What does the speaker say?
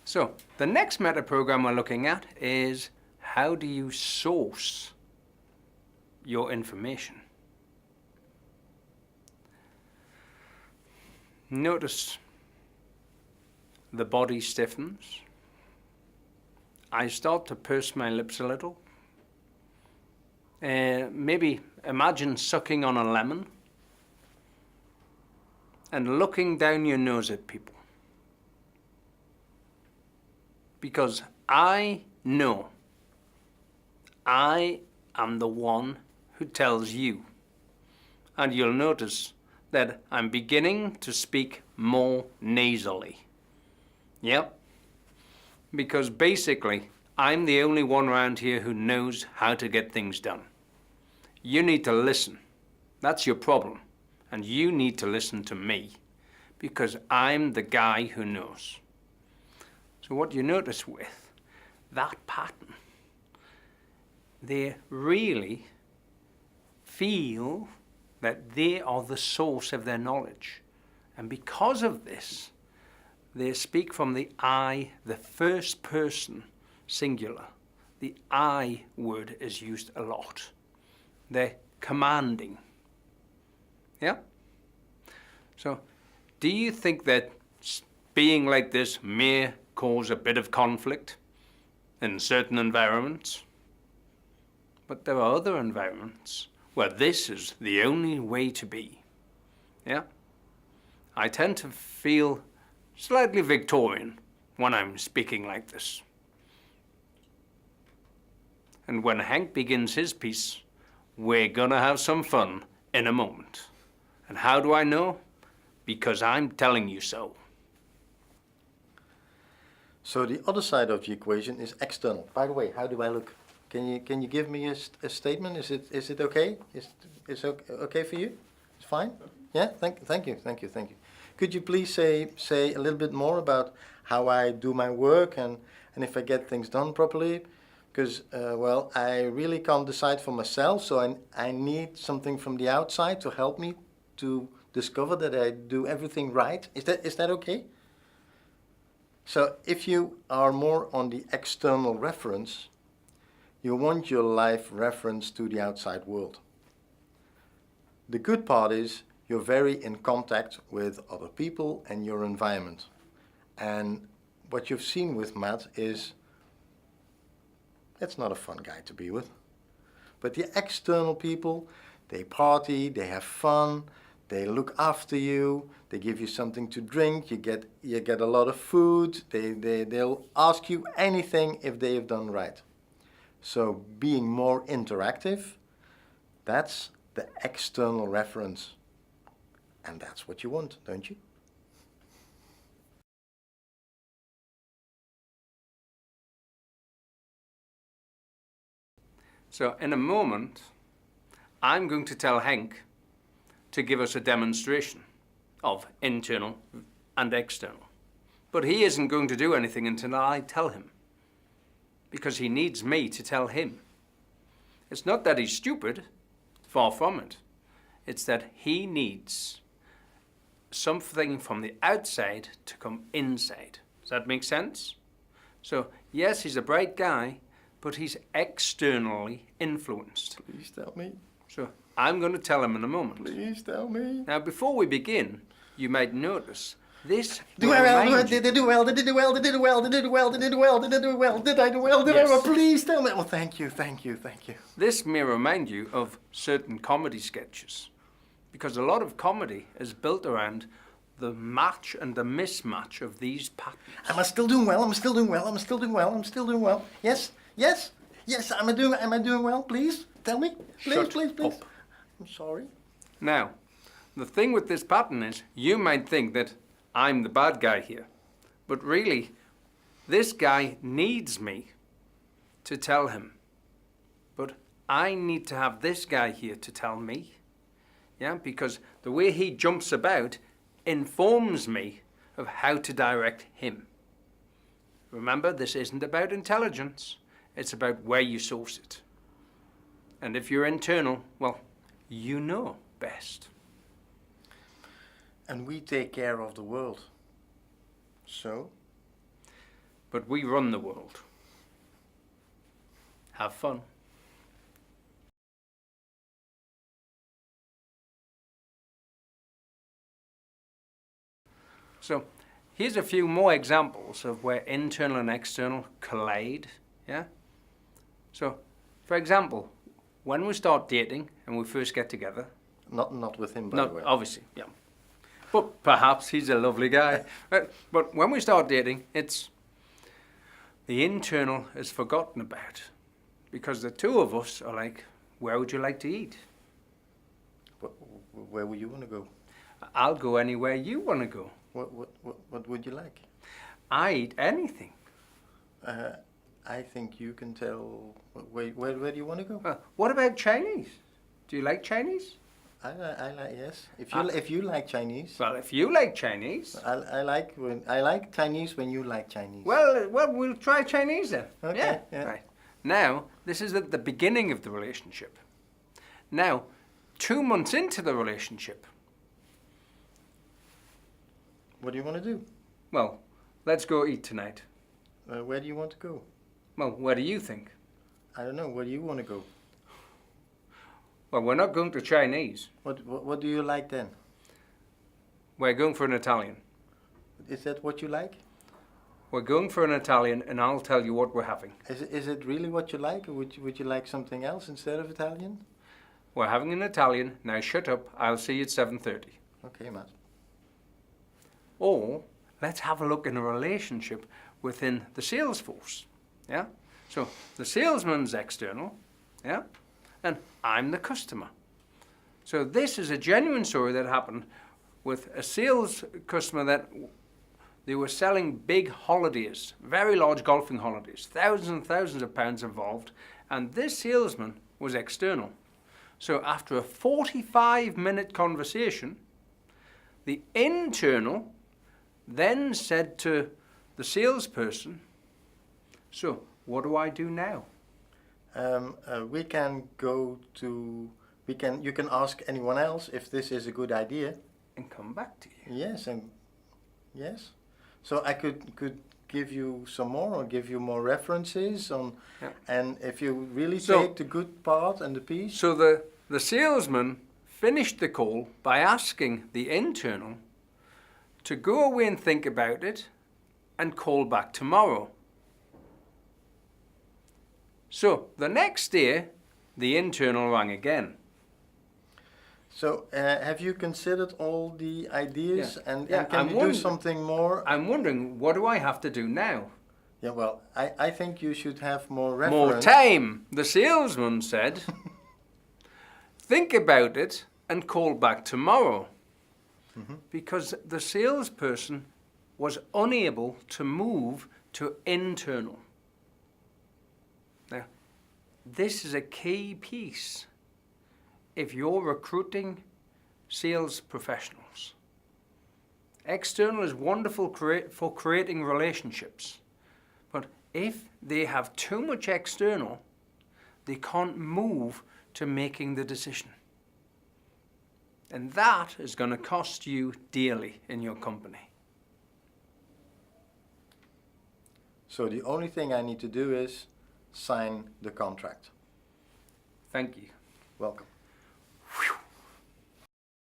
So the next meta program we're looking at is how do you source your information? Notice the body stiffens. I start to purse my lips a little. Maybe imagine sucking on a lemon and looking down your nose at people. Because I know I am the one who tells you. And you'll notice that I'm beginning to speak more nasally. Yep. Because basically, I'm the only one around here who knows how to get things done. You need to listen. That's your problem. And you need to listen to me. Because I'm the guy who knows. So what you notice with that pattern, they really feel that they are the source of their knowledge. And because of this, they speak from the I, the first person singular. The I word is used a lot. They're commanding. Yeah? So, do you think that being like this may cause a bit of conflict in certain environments? But there are other environments where this is the only way to be. Yeah? I tend to feel slightly Victorian when I'm speaking like this. And when Henk begins his piece, we're gonna have some fun in a moment. And how do I know? Because I'm telling you so. So the other side of the equation is external. By the way, how do I look? Can you give me a statement? Is it okay? Is it okay for you? It's fine. Yeah. Thank you. Could you please say a little bit more about how I do my work and if I get things done properly? Because well, I really can't decide for myself, so I need something from the outside to help me to discover that I do everything right. Is that okay? So if you are more on the external reference, you want your life reference to the outside world. The good part is you're very in contact with other people and your environment. And what you've seen with Matt is it's not a fun guy to be with. But the external people, they party, they have fun, they look after you, they give you something to drink, you get a lot of food, they'll ask you anything if they have done right. So being more interactive, that's the external reference. And that's what you want, don't you? So in a moment, I'm going to tell Henk to give us a demonstration of internal and external. But he isn't going to do anything until I tell him, because he needs me to tell him. It's not that he's stupid, far from it. It's that he needs something from the outside to come inside. Does that make sense? So yes, he's a bright guy, but he's externally influenced. Please tell me. So I'm going to tell him in a moment. Please tell me. Now, before we begin, you might notice this. Did I do well? Did I do well? Please tell me. Oh, thank you. This may remind you of certain comedy sketches, because a lot of comedy is built around the match and the mismatch of these patterns. Am I still doing well? Yes. Am I doing well? Please tell me. Please. Up. I'm sorry. Now, the thing with this pattern is you might think that I'm the bad guy here, but really, this guy needs me to tell him. But I need to have this guy here to tell me. Yeah, because the way he jumps about informs me of how to direct him. Remember, this isn't about intelligence. It's about where you source it. And if you're internal, well, you know best. And we take care of the world. So? but we run the world. Have fun. So here's a few more examples of where internal and external collide. Yeah. So, for example, when we start dating and we first get together. Not with him, by the way. Obviously, yeah. But perhaps he's a lovely guy. But when we start dating, it's the internal is forgotten about, because the two of us are like, where would you like to eat? Where would you want to go? I'll go anywhere you want to go. What would you like? I eat anything. I think you can tell. Where do you want to go? What about Chinese? Do you like Chinese? I like, yes. If you like Chinese. Well, if you like Chinese. I like Chinese when you like Chinese. Well, we'll try Chinese then. Okay. Yeah. Right. Now, this is at the beginning of the relationship. Now, 2 months into the relationship. What do you want to do? Well, let's go eat tonight. Where do you want to go? Well, where do you think? I don't know. Where do you want to go? Well, we're not going to Chinese. What do you like then? We're going for an Italian. Is that what you like? We're going for an Italian, and I'll tell you what we're having. Is it really what you like, or would you like something else instead of Italian? We're having an Italian. Now shut up. I'll see you at 7:30. Okay, Matt. Or let's have a look in a relationship within the sales force. Yeah? So the salesman's external, yeah? And I'm the customer. So this is a genuine story that happened with a sales customer that they were selling big holidays, very large golfing holidays, thousands and thousands of pounds involved, and this salesman was external. So after a 45-minute conversation, the internal then said to the salesperson, so what do I do now? We can go to. You can ask anyone else if this is a good idea. And come back to you. Yes. So I could give you some more, or give you more references on. Yeah. And if you really take the good part and the piece. So the salesman finished the call by asking the internal to go away and think about it and call back tomorrow. So the next day, the internal rang again. So have you considered all the ideas, and can I'm you do something more? I'm wondering, what do I have to do now? Yeah, well, I think you should have more reference. More time, the salesman said. Think about it and call back tomorrow. Mm-hmm. Because the salesperson was unable to move to internal. Now, this is a key piece if you're recruiting sales professionals. External is wonderful for creating relationships, but if they have too much external, they can't move to making the decision. And that is going to cost you dearly in your company. So the only thing I need to do is sign the contract. Thank you. Welcome.